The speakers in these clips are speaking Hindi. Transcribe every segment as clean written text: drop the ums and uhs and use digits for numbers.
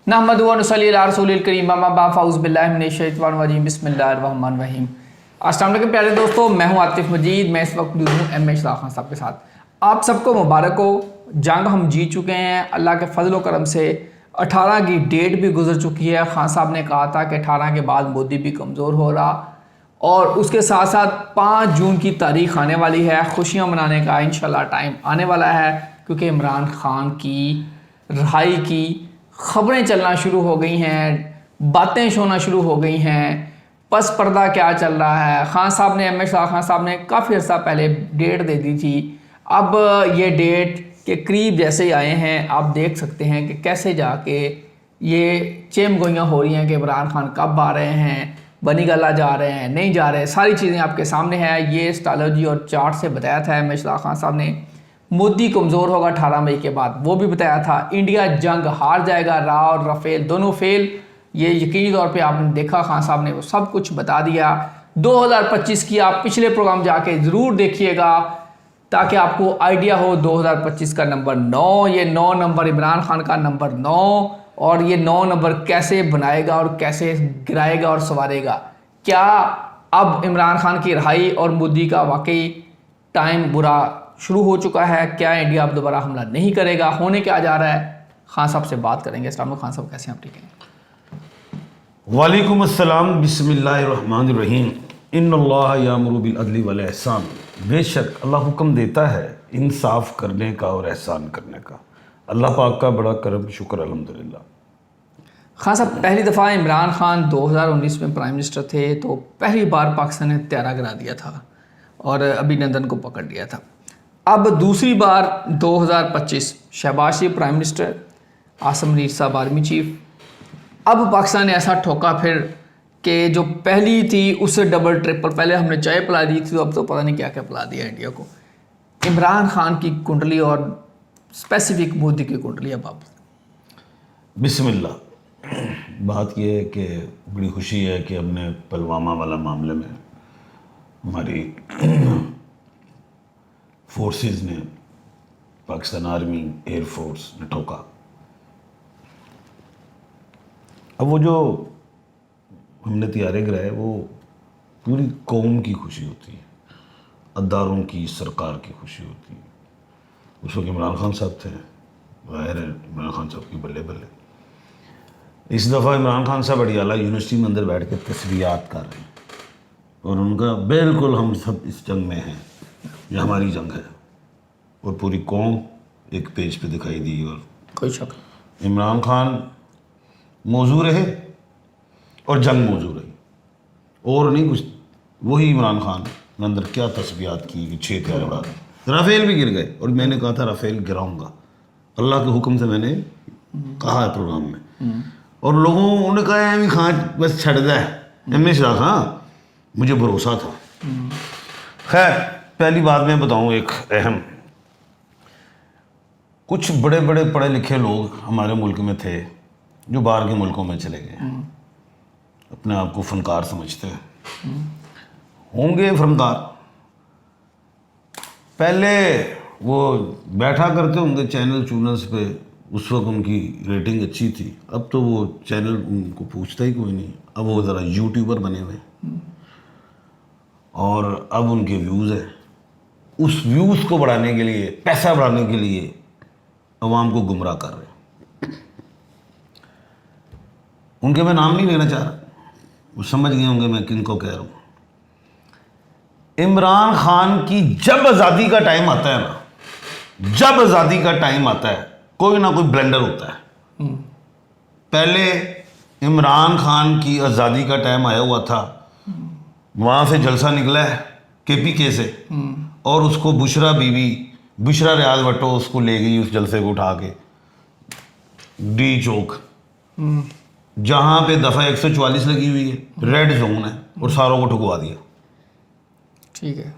नहमदुहु व नुसल्ली अला रसूलिल करीम अम्मा बाद फ़अऊज़ु बिल्लाहि मिनश शैतानिर रजीम बिस्मिल्लाहिर रहमानिर रहीम। अस्सलाम वालेकुम प्यारे दोस्तों, मैं हूं आतिफ मजीद। मैं इस वक्त हूँ एम इशराक खान साहब के साथ। आप सबको मुबारक हो, जंग हम जीत चुके हैं अल्लाह के फजल व करम से। 18 की डेट भी गुजर चुकी है। खान साहब ने कहा था कि 18 के बाद मोदी भी कमज़ोर हो रहा, और उसके साथ साथ 5 जून की तारीख आने वाली है, खुशियाँ मनाने का इंशाल्लाह टाइम आने वाला है, क्योंकि इमरान खान की रिहाई की खबरें चलना शुरू हो गई हैं, बातें होना शुरू हो गई हैं। पस पर्दा क्या चल रहा है, खान साहब ने खान साहब ने काफ़ी अर्सा पहले डेट दे दी थी। अब ये डेट के करीब जैसे ही आए हैं, आप देख सकते हैं कि कैसे जाके ये चेम गोइयाँ हो रही हैं कि इमरान खान कब आ रहे हैं, बनी गला जा रहे हैं, नहीं जा रहे। सारी चीज़ें आपके सामने हैं। ये एस्ट्रोलॉजी और चार्ट से बताया था इमरान खान साहब ने। मोदी कमज़ोर होगा 18 मई के बाद, वो भी बताया था। इंडिया जंग हार जाएगा, रा और राफेल दोनों फेल, ये यकीनी तौर पे आपने देखा। खान साहब ने वो सब कुछ बता दिया। 2025 की आप पिछले प्रोग्राम जाके ज़रूर देखिएगा, ताकि आपको आइडिया हो। 2025 का नंबर 9, ये 9 नंबर इमरान खान का नंबर 9, और ये 9 नंबर कैसे बनाएगा और कैसे गिराएगा और संवारेगा। क्या अब इमरान खान की रिहाई और मोदी का वाकई टाइम बुरा शुरू हो चुका है? क्या इंडिया अब दोबारा हमला नहीं करेगा? होने क्या जा रहा है? खान साहब से बात करेंगे। अस्सलाम खान साहब, कैसे हैं आप? ठीक है। वालेकुम अस्सलाम, बिस्मिल्लाहिर्रहमानिर्रहीम। इन्नल्लाह यामुरु बिल अदली वल एहसान। बेशक अल्लाह हुक्म देता है इंसाफ करने का और एहसान करने का। अल्लाह पाक का बड़ा करम, शुक्र अल्हम्दुलिल्लाह। खान साहब, पहली दफ़ा इमरान खान 2019 में प्राइम मिनिस्टर थे, तो पहली बार पाकिस्तान ने त्यारा गिरा दिया था और अभिनंदन को पकड़ लिया था। अब दूसरी बार 2025 शहबाज शरीफ प्राइम मिनिस्टर, आसिम मुनीर साहब आर्मी चीफ। अब पाकिस्तान ने ऐसा ठोका फिर कि जो पहली थी उससे डबल ट्रिपल, पहले हमने चाय पिला दी थी, तो अब तो पता नहीं क्या क्या पिला दिया इंडिया को। इमरान खान की कुंडली और स्पेसिफिक मोदी की कुंडली, अब आप बिस्मिल्लाह। बात यह है कि बड़ी खुशी है कि हमने पुलवामा वाला मामले में हमारी फोर्सेस ने, पाकिस्तान आर्मी, एयर फोर्स ने ठोका। अब वो जो हमने तैयारे गिराए, वो पूरी कौम की खुशी होती है, अदारों की, सरकार की खुशी होती है। उस वक्त इमरान खान साहब थे, ज़ाहिर है इमरान खान साहब की बल्ले बल्ले। इस दफ़ा इमरान खान साहब अडियाला यूनिवर्सिटी में अंदर बैठ के तस्वीरात कर रहे हैं, और उनका बिल्कुल हम सब इस जंग में हैं, ये हमारी जंग है, और पूरी कौम एक पेज पे दिखाई दी। और कोई शक, इमरान खान मौजू रहे और जंग मौजू रही, और नहीं कुछ। वही इमरान खान ने अंदर क्या तस्वीरात की कि 6 त्यारे उड़ा दी, राफेल भी गिर गए, और मैंने कहा था राफेल गिराऊंगा, अल्लाह के हुक्म से मैंने कहा है प्रोग्राम में। और लोगों ने कहा एम खान बस छड़ दे, एम इशराक खान, मुझे भरोसा था। खैर, पहली बात मैं बताऊं, एक अहम, कुछ बड़े बड़े पढ़े लिखे लोग हमारे मुल्क में थे जो बाहर के मुल्कों में चले गए, अपने आप को फनकार समझते हैं, होंगे फनकार। पहले वो बैठा करते होंगे चैनल चूनल्स पे, उस वक्त उनकी रेटिंग अच्छी थी। अब तो वो चैनल उनको पूछता ही कोई नहीं, अब वो ज़रा यूट्यूबर बने हुए, और अब उनके व्यूज़ हैं। उस व्यूज़ को बढ़ाने के लिए, पैसा बढ़ाने के लिए अवाम को गुमराह कर रहे हैं। उनके मैं नाम नहीं लेना चाह रहा, वो समझ गए होंगे मैं किन को कह रहा हूँ। इमरान खान की जब आज़ादी का टाइम आता है ना, जब आज़ादी का टाइम आता है, कोई ना कोई ब्लेंडर होता है। पहले इमरान खान की आज़ादी का टाइम आया हुआ था, वहाँ से जलसा निकला है KPK से, और उसको बुशरा बीवी, बुशरा रियाज भट्टो उसको ले गई, उस जलसे को उठा के D चौक, जहाँ पे दफ़ा 144 लगी हुई है, रेड जोन है, और सारों को ठुकवा दिया। ठीक है,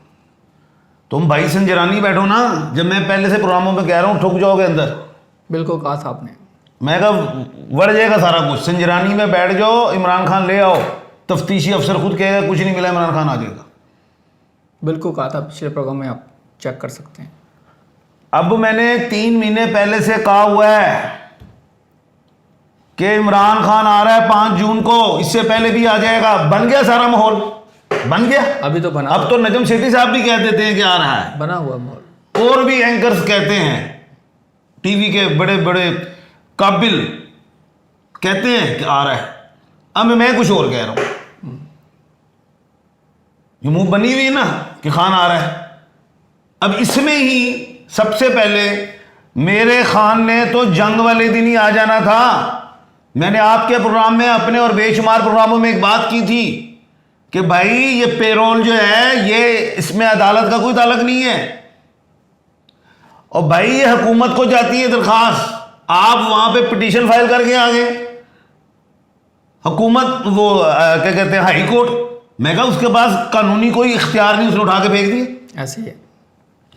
तुम भाई संजरानी बैठो ना, जब मैं पहले से प्रोग्रामों में कह रहा हूँ ठुक जाओगे अंदर। बिल्कुल कहा था आपने। मैं कहा बढ़ जाएगा सारा कुछ, संजरानी में बैठ जाओ, इमरान खान ले आओ, तफ्तीशी अफसर खुद कहेगा कुछ नहीं मिला, इमरान खान आ जाएगा। बिल्कुल कहा था, पिछले प्रोग्राम में आप चेक कर सकते हैं। अब मैंने 3 महीने पहले से कहा हुआ है कि इमरान खान आ रहा है 5 जून को, इससे पहले भी आ जाएगा। बन गया सारा माहौल, बन गया। अभी तो बना, अब तो नजम सेठी साहब भी कह देते हैं कि आ रहा है, बना हुआ माहौल। और भी एंकर्स कहते हैं, टीवी के बड़े बड़े काबिल कहते हैं कि आ रहा है। अब मैं कुछ और कह रहा हूं, ये मुंह बनी हुई है ना कि खान आ रहा है। अब इसमें ही सबसे पहले मेरे खान ने तो जंग वाले दिन ही आ जाना था। मैंने आपके प्रोग्राम में, अपने और बेशुमार प्रोग्रामों में एक बात की थी कि भाई ये पेरोल जो है, ये इसमें अदालत का कोई ताल्लुक नहीं है। और भाई ये हुकूमत को जाती है दरखास्त, आप वहां पे पिटीशन फाइल करके आ गए, हुकूमत वो क्या कहते हैं हाई कोर्ट। मैं कहा उसके पास कानूनी कोई इख्तियार नहीं, उसने उठा के फेंक दिए। ऐसे ही है,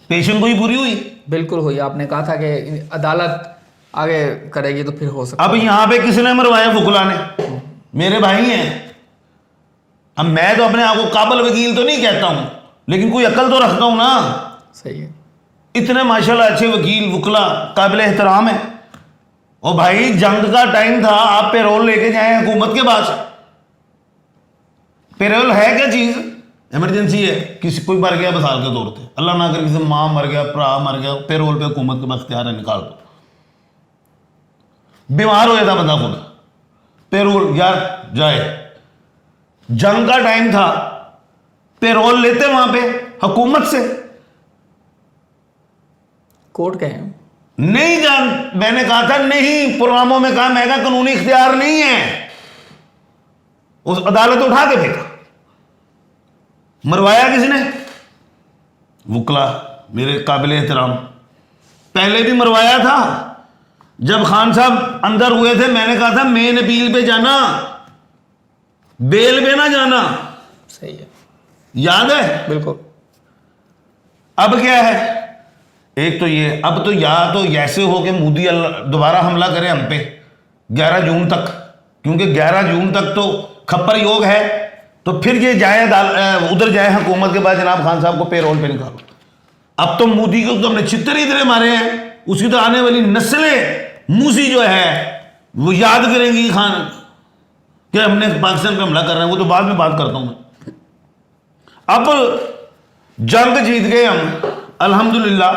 पेशेंट कोई बुरी हुई। बिल्कुल हुई। आपने कहा था कि अदालत आगे करेगी तो फिर हो सकता। अब यहां पे किसने मरवाया? फुकला ने, मेरे भाई हैं। अब मैं तो अपने आप को काबिल वकील तो नहीं कहता हूं, लेकिन कोई अकल तो रखता हूं ना। सही है। इतने माशाल्लाह अच्छे वकील वकला काबिल एहतराम है। और भाई जंग का टाइम था, आप पेरोल लेके जाए हुकूमत के पास। पेरोल है क्या चीज? इमरजेंसी है, किसी कोई मर गया मिसाल के तौर पे, अल्लाह ना करे किसी माँ मर गया, भरा मर गया, पेरोल पे हुकूमत के पास इख्तियार है, निकाल दो। बीमार हो जाता बंदा खुद, पेरोल यार जाए। जंग का टाइम था, पेरोल लेते वहां पे हुकूमत से। कोर्ट कहे नहीं जान, मैंने कहा था नहीं, प्रोग्रामों में कहा, मैं कहा कानूनी इख्तियार नहीं है। उस अदालत उठा के फेंका। मरवाया किसने? वकला मेरे काबिल एहतराम। पहले भी मरवाया था, जब खान साहब अंदर हुए थे, मैंने कहा था मेन अपील पे जाना, बेल पे ना जाना। सही है, याद है? बिल्कुल। अब क्या है? एक तो ये, अब तो या तो ऐसे हो कि मोदी दोबारा हमला करे हम पे 11 जून तक, क्योंकि 11 जून तक तो खप्पर योग है, तो फिर ये जाए उधर जाए हुकूमत के बाद, जनाब खान साहब को पेरोल पे निकालो। अब तो मोदी को तो हमने चित्तर इतने मारे हैं, उसकी तो आने वाली नस्लें मूसी जो है वो याद करेंगी खान कि हमने पाकिस्तान पे हमला कर रहे हैं। वो तो बाद में बात करता हूं मैं। अब जंग जीत गए हम अल्हम्दुलिल्लाह।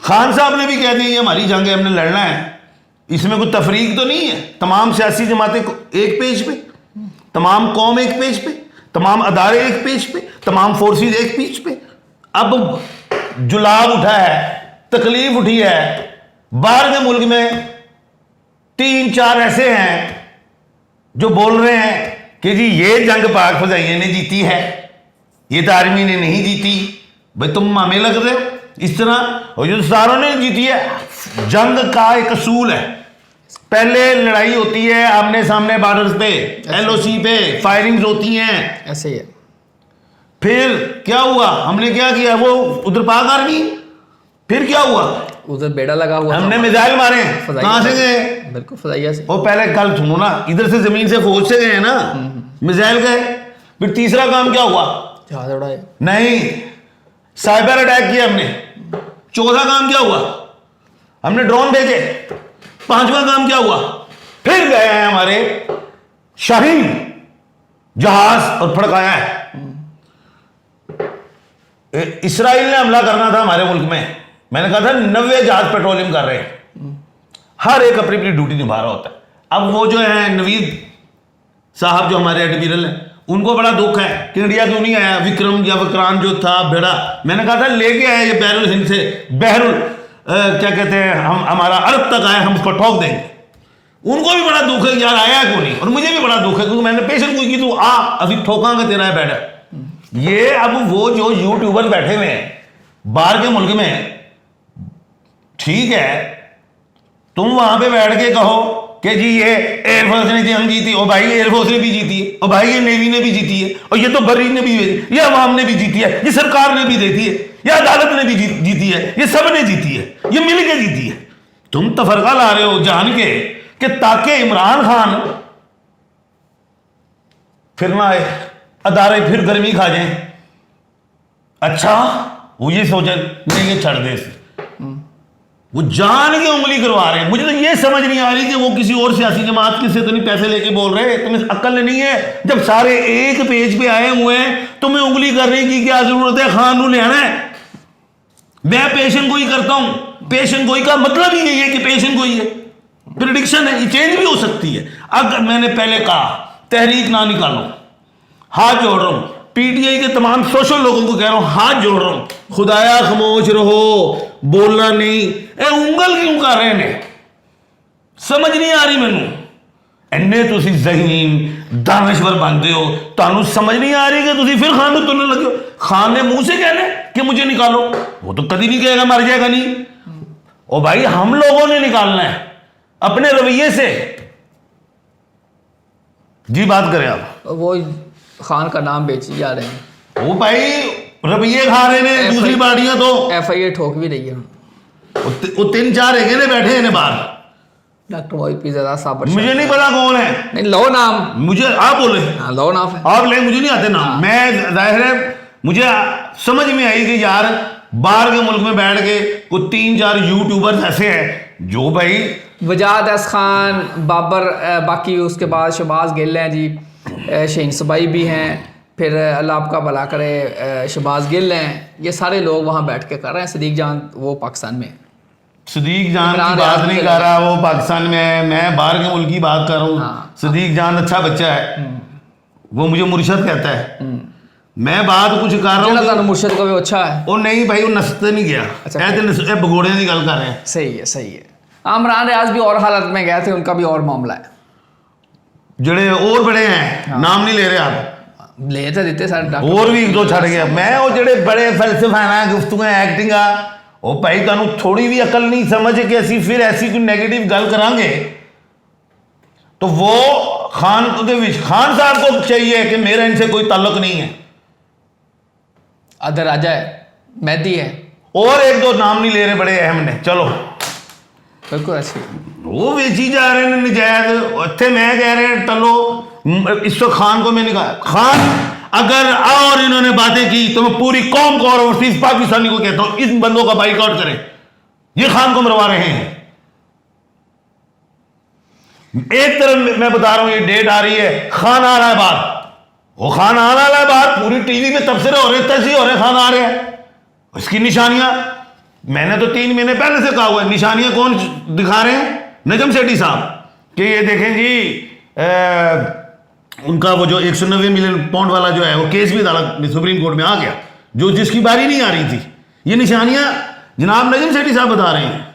खान साहब ने भी कह दिया ये हमारी जंग है, हमने लड़ना है। इसमें कोई तफरीक तो नहीं है। तमाम सियासी जमातें एक पेज पे, तमाम कौम एक पेज पे, तमाम अदारे एक पेज पे, तमाम फोर्सेस एक पेज पे। अब जुलाब उठा है, तकलीफ उठी है। बाहर के मुल्क में 3-4 ऐसे हैं जो बोल रहे हैं कि जी ये जंग पाक फजाइया ने जीती है, ये तो आर्मी ने नहीं जीती। भाई तुम मामे लग रहे हो इस तरह, और जो सारों ने जीती है। जंग का एक असूल है, पहले लड़ाई होती है आमने सामने बॉर्डर्स पे, एलओसी पे फायरिंग्स होती हैं। ऐसे ही है। फिर क्या हुआ? हमने क्या किया? वो उधर पाक आर्मी, फिर क्या हुआ? उधर बेड़ा लगा हुआ, हमने मिसाइल मारे। कहां से गए? बिल्कुल फजाइया से। वो पहले कल सुनो ना, इधर से जमीन से फौज से गए ना, मिसाइल गए। फिर तीसरा काम क्या हुआ? जहाज उड़ाए। नहीं, साइबर अटैक किया हमने। चौथा काम क्या हुआ? हमने ड्रोन भेजे। पांचवा काम क्या हुआ? फिर गए हैं हमारे शाहीन जहाज और फड़काया है। इसराइल ने हमला करना था हमारे मुल्क में, मैंने कहा था 90 जहाज पेट्रोलियम कर रहे हैं, हर एक अपनी अपनी ड्यूटी निभा रहा होता है। अब वो जो है नवीद साहब जो हमारे एडमिरल हैं, उनको बड़ा दुख है कि इंडिया क्यों नहीं आया विक्रम या विक्रांत जो था बेड़ा। मैंने कहा था लेके आए ये बहरुल हिंद से, बहरुल क्या कहते हैं, हम हमारा अरब तक आए, हम उसको ठोक देंगे। उनको भी बड़ा दुख है यार आया क्यों नहीं, और मुझे भी बड़ा दुख है क्योंकि मैंने पेशेंट कोई की तू आ अभी ठोकांगे तेरा बेड़ा। ये अब वो जो यूट्यूबर बैठे हुए हैं बाहर के मुल्क में, ठीक है तुम वहां पे बैठ के कहो कि जी ये एयरफोर्स ने जंग जीती, और भाई एयरफोर्स ने भी जीती है, और भाई ये नेवी ने भी जीती है, और ये तो बरी ने भी, ये अवाम ने भी जीती है, ये सरकार ने भी देती है, ये अदालत ने भी जीती है, ये सब ने जीती है, ये मिल के जीती है। तुम तफरका ला रहे हो जान के कि ताकि इमरान खान फिर ना आए, अदारे फिर गर्मी खा जाए। अच्छा वो ये सोचे नहीं ये छड़ दे इसे। वो जान के उंगली करवा रहे हैं। मुझे तो ये समझ नहीं आ रही कि वो किसी और सियासी जमात किससे तो नहीं पैसे लेके बोल रहे, तुम्हें अक्ल नहीं है? जब सारे एक पेज पे आए हुए हैं, तुम्हें उंगली करने की क्या जरूरत है? खान नू ले आना है। मैं पेशन गोई करता हूं, पेशन गोई का मतलब ही यही है कि पेशन गोई है, प्रिडिक्शन है, ये चेंज भी हो सकती है। अगर मैंने पहले कहा तहरीक ना निकालो, हाथ जोड़ रहा हूं, पीटीआई के तमाम सोशल लोगों को कह रहा हूं, हाथ जोड़ रहा हूं, खुदाया खामोश रहो, बोलना नहीं। उंगल क्यों कर रहे ने? समझ नहीं आ रही मैनू। इन्ने तुसी ज़हीन दानश्वर बनते हो, तानू समझ नहीं आ रही कि तुसी फिर खान को तुलने लगे हो। खान ने मुंह से कहना कि मुझे निकालो, वो तो कभी नहीं कहेगा, मर जाएगा नहीं। ओ भाई, हम लोगों ने निकालना है अपने रवैये से। जी बात करें आप। वो खान का नाम बेची जा रहे हैं, वो भाई रवैये खा रहे ने, दूसरी पार्टियां तो FIA ठोक भी रही है। वो 3-4 है ने बैठे हैं बाहर। डॉक्टर मोहित पीरज़ादा साहब, मुझे नहीं पता कौन है, नहीं लो नाम, मुझे आप बोले। हाँ लो नाम है। आप ले, मुझे नहीं आते नाम। मैं जाहिर है मुझे समझ में आई कि यार बाहर के मुल्क में बैठ के कुछ 3-4 यूट्यूबर्स ऐसे हैं जो भाई वजाद एस खान, बाबर, बाकी उसके बाद शहबाज गिल हैं जी, शहीन सबाई भी हैं, फिर अल्लाह आपका भला करे शहबाज गिल हैं। ये सारे लोग वहाँ बैठ के कर रहे हैं। सदीक जान वो पाकिस्तान में है। सदीक जान की बात नहीं कर रहा, वो पाकिस्तान में है, मैं बाहर के मुल्क की बात कर रहा हूँ। हाँ। सदीक जान अच्छा बच्चा है, वो मुझे मुर्शद कहता है। मैं बात कुछ कर रहा हूँ, मुर्शद का भी अच्छा है। वो नहीं भाई, वो नसते नहीं गया। अच्छा, भगोड़े की गल कर रहे हैं। सही है, सही है। इमरान रियाज भी और हालत में गए थे, उनका भी और मामला है। जड़े और बड़े हैं, हाँ। नाम नहीं ले रहे आप, ले तो देते सारे और भी 1-2 छड़ गया। मैं वो जड़े बड़े फलसफा गुफ्तगू एक्टिंग वो भाई तुहानू थोड़ी भी अकल नहीं समझ कि असी फिर ऐसी कोई नेगेटिव गल करांगे तो वो खान खान साहब को चाहिए कि मेरा इनसे कोई ताल्लुक नहीं है। अदर राजा है, मेहदी है, और 1-2 नाम नहीं ले रहे बड़े अहम ने। चलो बिल्कुल अच्छी। वो बेची जा रहे हैं नजायज, इतने मैं कह रहे हैं टलो इस तो खान को मैंने कहा खान अगर और इन्होंने बातें की तो मैं पूरी कौम को और ओवरसीज पाकिस्तानी को कहता हूं इस बंदों का बाइकआउट करें, ये खान को मरवा रहे हैं। एक तरफ मैं बता रहा हूं ये डेट आ रही है, खान आ रहा है बाहर, वो खान आने वाला है बाहर, पूरी टीवी पे तबसरे हो रहे, तस्वीर हो रहे, खान आ रहे हैं। इसकी निशानियां मैंने तो 3 महीने पहले से कहा हुआ है। निशानियां कौन दिखा रहे हैं? नजम सेठी साहब कि ये देखें जी उनका वो जो 190 मिलियन पाउंड वाला जो है वो केस भी अदालत सुप्रीम कोर्ट में आ गया, जो जिसकी बारी नहीं आ रही थी। ये निशानियां जनाब नजम सेठी साहब बता रहे हैं।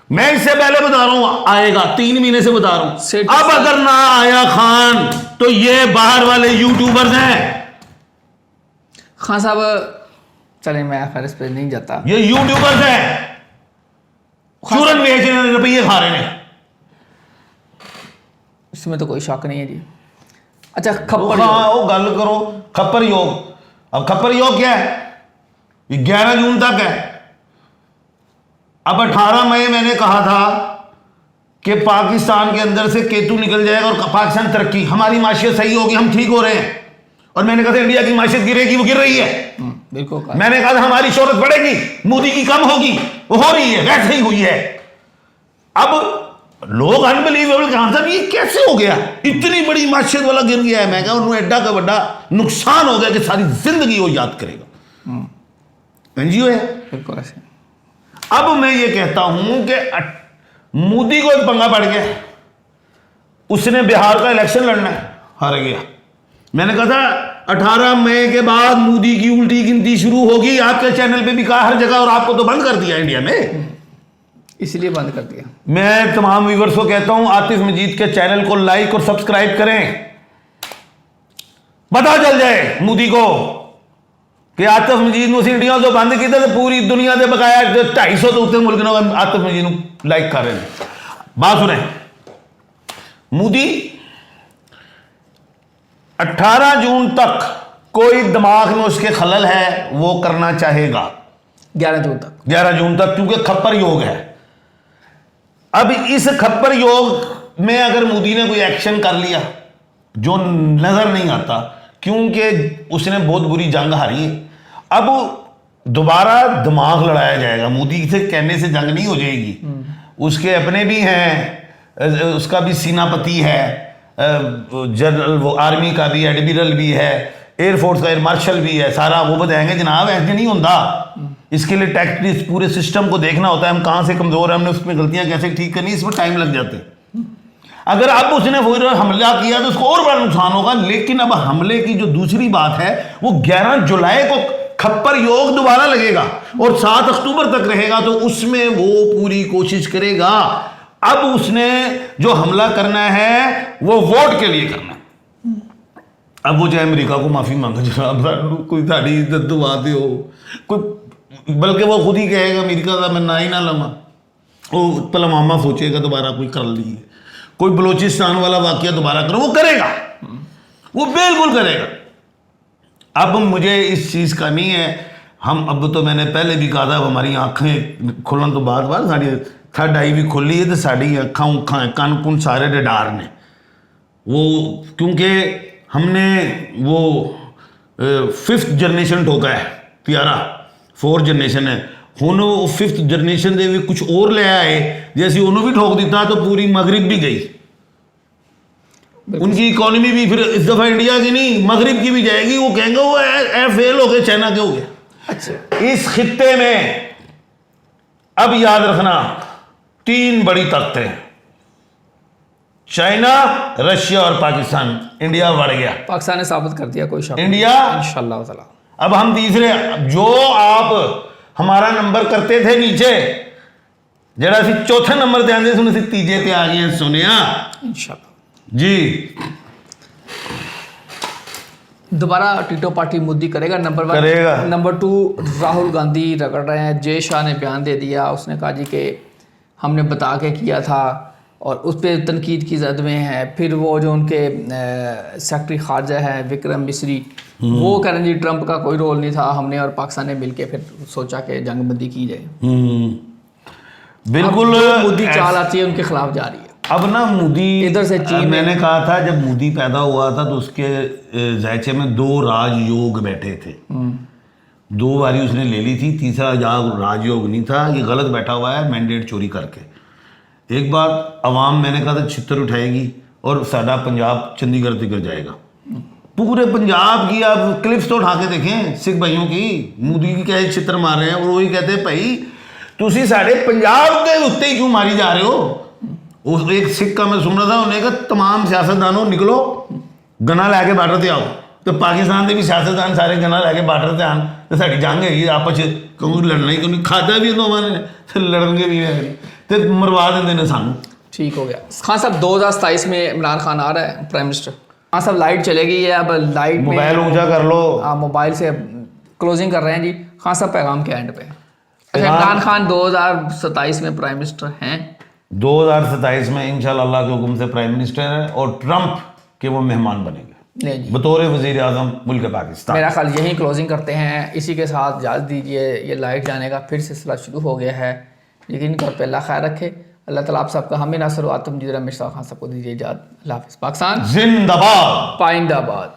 मैं इससे पहले बता रहा हूं आएगा, 3 महीने से बता रहा हूं। अब अगर ना आया खान तो ये बाहर वाले यूट्यूबर्स हैं। खान साहब चले, मैं खैर इस पर नहीं जाता। ये यूट्यूबर्स हैं, चूरन बेच रहे हैं, रुपये खा रहे हैं, इसमें तो कोई शक नहीं है जी। अच्छा खप्पर हाँ वो गल करो खप्पर योग। अब खप्पर योग क्या है? ये 11 जून तक है। अब 18 मई मैंने कहा था कि पाकिस्तान के अंदर से केतु निकल जाएगा और पाकिस्तान तरक्की, हमारी माशियत सही होगी, हम ठीक हो रहे हैं। और मैंने कहा था इंडिया की माशियत गिरेगी, वो गिर रही है। बिल्कुल। मैंने कहा था हमारी शोहरत बढ़ेगी, मोदी की कम होगी, वो हो रही है, वैसे ही हुई है। अब लोग अनबिलीवेबल कहां था, ये कैसे हो गया, इतनी बड़ी माशियत वाला गिर गया है। मैं कहा उन्होंने एडा का बड़ा नुकसान हो गया कि सारी जिंदगी वो याद करेगा। एनजीओ है बिल्कुल ऐसे। अब मैं ये कहता हूं कि मोदी को एक पंगा पड़ गया, उसने बिहार का इलेक्शन लड़ना है, हार गया। मैंने कहा था 18 मई के बाद मोदी की उल्टी गिनती शुरू होगी, आपके चैनल पे भी कहा हर जगह, और आपको तो बंद कर दिया इंडिया में, इसलिए बंद कर दिया। मैं तमाम व्यूअर्स को कहता हूं आतिफ मजीद के चैनल को लाइक और सब्सक्राइब करें, पता चल जाए मोदी को कि आतिफ मजीद ने इंडिया तो बंद किया तो पूरी दुनिया के बकाया 250 तो उत्तर मुल्क ने आतिफ मजीद लाइक कर रहे हैं। बात सुने, मोदी 18 जून तक कोई दिमाग में उसके खलल है वो करना चाहेगा 11 जून तक, 11 जून तक, क्योंकि खप्पर योग है। अब इस खप्पर योग में अगर मोदी ने कोई एक्शन कर लिया जो नजर नहीं आता, क्योंकि उसने बहुत बुरी जंग हारी है। अब दोबारा दिमाग लड़ाया जाएगा। मोदी से कहने से जंग नहीं हो जाएगी। उसके अपने भी हैं, उसका भी सेनापति है, जनरल वो आर्मी का भी एडमिरल भी है, एयरफोर्स का एयर मार्शल भी है, सारा वो बताएंगे जनाब ऐसे नहीं होता। इसके लिए टैक्टिक्स पूरे सिस्टम को देखना होता है, हम कहाँ से कमज़ोर हैं, हमने उसमें गलतियाँ कैसे ठीक करनी, इसमें टाइम लग जाते हैं। अगर अब उसने फिर हमला किया तो उसको और बड़ा नुकसान होगा। लेकिन अब हमले की जो दूसरी बात है वो 11 जुलाई को खप्पर योग दोबारा लगेगा और 7 अक्टूबर तक रहेगा, तो उसमें वो पूरी कोशिश करेगा। अब उसने जो हमला करना है वो वोट के लिए करना है। अब वो चाहे अमेरिका को माफी मांगे, जनाब कोई साड़ी इज्जत दुआ दे हो कोई, बल्कि वो खुद ही कहेगा अमेरिका का मैं ना ही ना लवा, वो पलवामा सोचेगा दोबारा कोई कर लिए, कोई बलोचिस्तान वाला वाकया दोबारा करो, वो करेगा, वो बिल्कुल करेगा। अब मुझे इस चीज़ का नहीं है, हम अब तो मैंने पहले भी कहा था हमारी आंखें खुलन तो बाद बार साड़ी थर्ड आई भी खुली है, तो साड़ी अखा उखा कन कुन सारे डडार ने वो, क्योंकि हमने वो 5th जनरेशन ठोका है प्यारा, 4th जनरेशन है ਹੁਣ ਉਹ 5th जनरेशन ਦੇ ਵੀ कुछ और ले आए, जैसे उन्होंने भी ठोक दिता तो पूरी मगरिब भी गई, उनकी इकोनॉमी भी फिर इस दफ़ा इंडिया की नहीं मगरिब की भी जाएगी। वो कहेंगे वो ए फेल हो गए, चाइना के हो गए। अच्छा, इस खित्ते में अब याद रखना 3 बड़ी ताकतें, चाइना, रशिया और पाकिस्तान। इंडिया बढ़ गया, पाकिस्तान ने साबित कर दिया, कोई शक इंडिया इंशाअल्लाह ताला। अब हम तीसरे, जो आप हमारा नंबर करते थे नीचे, जरा सी चौथे नंबर ते आंदे सुने सी तीजे ते आ गए, सुनिया इंशाअल्लाह जी। दोबारा टीटो पार्टी मोदी करेगा, नंबर 1 करेगा। नंबर 2 राहुल गांधी रगड़ रहे हैं, जय शाह ने बयान दे दिया, उसने कहा जी कि हमने बता के किया था और उस पर तनकीद की जद में है। फिर वो जो उनके सेक्रेटरी खारजा है विक्रम मिस्री, वो कह रहे हैं जी ट्रंप का कोई रोल नहीं था, हमने और पाकिस्तान ने मिलके फिर सोचा कि जंगबंदी की जाए। बिल्कुल मोदी चाल आती है उनके खिलाफ जा रही है। अब ना मोदी इधर से चीन, मैंने कहा था जब मोदी पैदा हुआ था तो उसके ज़ायचे में 2 राजयोग बैठे थे, 2 बारी उसने ले ली थी, तीसरा राजयोग नहीं था, ये गलत बैठा हुआ है मैंडेट चोरी करके। एक बात अवाम मैंने कहा था छितर उठाएगी और साडा पंजाब चंडीगढ़ तक जाएगा। पूरे पंजाब की आप क्लिप्स तो उठा के देखें सिख भाइयों की, मोदी की कैसे छितर मार रहे हैं और वही कहते हैं भाई तुसी साढ़े पंजाब के उत्ते ही क्यों मारी जा रहे हो। उस एक सिख का मैं सुन रहा था, उन्हें कहा तमाम सियासतदानों निकलो गना लैके बार्डर से आओ, तो पाकिस्तान के भी सियासतदान सारे गना लैके बार्डर से आन, तो साड़ी जंग है आपस क्योंकि लड़ना ही क्योंकि खाता भी तो हमारे लड़नगे भी है तो मरवा देंगे ने सानू। ठीक हो गया। खान साहब 2027 में इमरान खान आ रहा है प्राइम मिनिस्टर। हाँ साहब लाइट चलेगी है, अब लाइट मोबाइल ऊंचा कर लो। हाँ मोबाइल से क्लोजिंग कर रहे हैं जी। खान साहब पैगाम के एंड पे, अच्छा इमरान खान 2027 में प्राइम मिनिस्टर हैं, 2027 में इंशाल्लाह अल्लाह के हुक्म से प्राइम मिनिस्टर है और ट्रंप के वो मेहमान बनेंगे नहीं जी बतौर वजीर आजम मुल्क पाकिस्तान। मेरा ख्याल यही क्लोजिंग करते हैं। इसी के साथ इजाज़त दीजिए, ये लाइट जाने का फिर सिलसिला शुरू हो गया है, यकीन तौर पर अल्लाह खैर रखे। अल्लाह ताला आप सबका हमें नासर आतम जी रमेश खान सबको दीजिए इजाज़त। अल्लाह हाफ़िज़। पाकिस्तान जिंदाबाद, पाइंदाबाद।